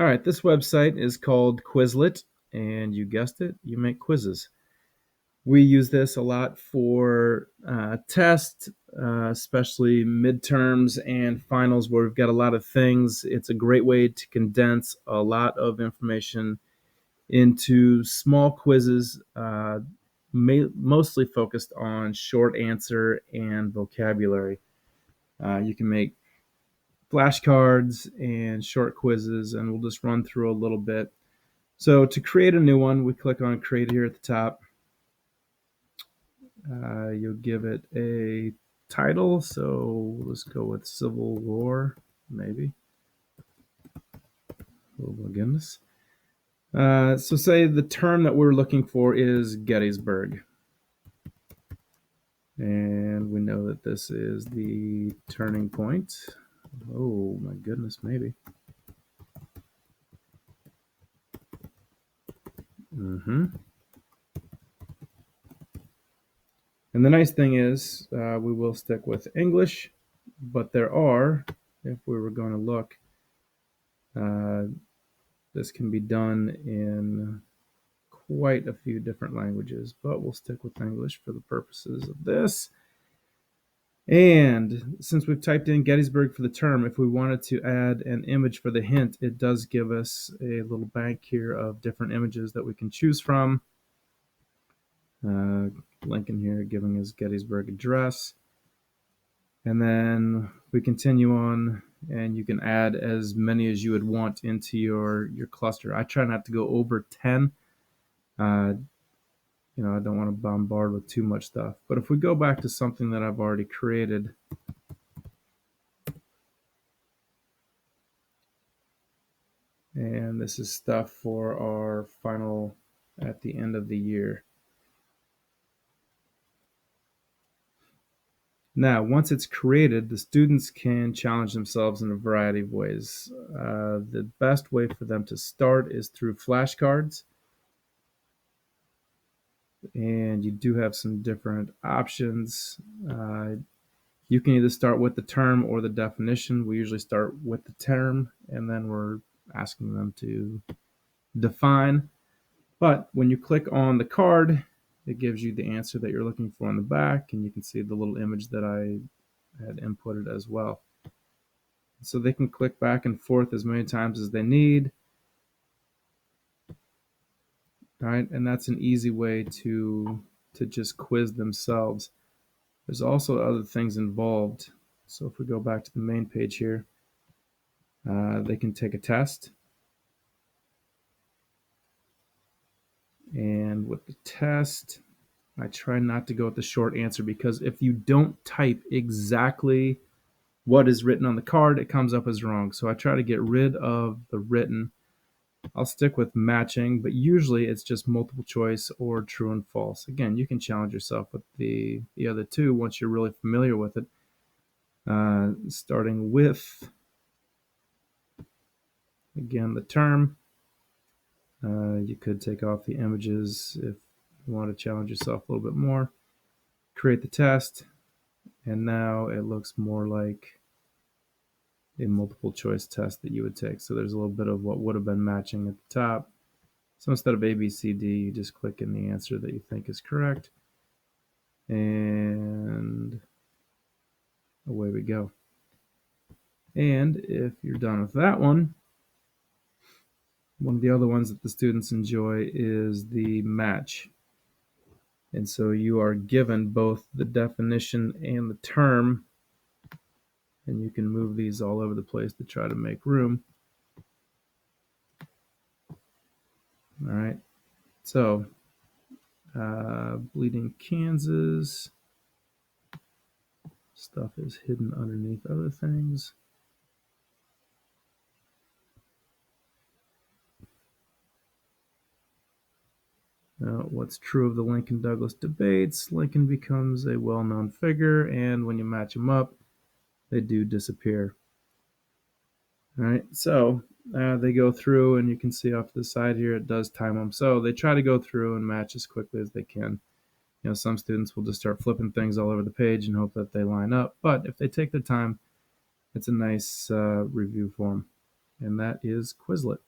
All right, this website is called Quizlet, and you guessed it, you make quizzes. We use this a lot for tests, especially midterms and finals where we've got a lot of things. It's a great way to condense a lot of information into small quizzes, mostly focused on short answer and vocabulary. You can make flashcards and short quizzes, and we'll just run through a little bit. So to create a new one, we click on Create here at the top. You'll give it a title, so let's go with Civil War, maybe. Oh my goodness. So say the term that we're looking for is Gettysburg. And we know that this is the turning point. Oh my goodness, maybe. And the nice thing is we will stick with English, but there are, if we were going to look, uh, this can be done in quite a few different languages, but we'll stick with English for the purposes of this. And since we've typed in Gettysburg for the term, if we wanted to add an image for the hint, it does give us a little bank here of different images that we can choose from. Lincoln here giving us Gettysburg Address. And then we continue on, and you can add as many as you would want into your cluster. I try not to go over 10. I don't want to bombard with too much stuff. But if we go back to something that I've already created, and this is stuff for our final at the end of the year. Now, once it's created, the students can challenge themselves in a variety of ways. The best way for them to start is through flashcards. And you do have some different options. You can either start with the term or the definition. We usually start with the term, and then we're asking them to define. But when you click on the card, it gives you the answer that you're looking for on the back, and you can see the little image that I had inputted as well. So they can click back and forth as many times as they need. All right, and that's an easy way to just quiz themselves. There's also other things involved. So if we go back to the main page here, they can take a test. And with the test, I try not to go with the short answer, because if you don't type exactly what is written on the card, it comes up as wrong. So I try to get rid of the written. I'll stick with matching, but usually it's just multiple choice or true and false. Again, you can challenge yourself with the other two once you're really familiar with it. Starting with, again, the term. You could take off the images if you want to challenge yourself a little bit more. Create the test, and now it looks more like a multiple choice test that you would take. So there's a little bit of what would have been matching at the top. So instead of A, B, C, D, you just click in the answer that you think is correct. And away we go. And if you're done with that one of the other ones that the students enjoy is the match. And so you are given both the definition and the term, and you can move these all over the place to try to make room. All right, so Bleeding Kansas stuff is hidden underneath other things. What's true of the Lincoln-Douglas debates? Lincoln becomes a well-known figure, and when you match them up, they do disappear. All right, so they go through, and you can see off to the side here, it does time them. So they try to go through and match as quickly as they can. Some students will just start flipping things all over the page and hope that they line up. But if they take their time, it's a nice review for them. And that is Quizlet.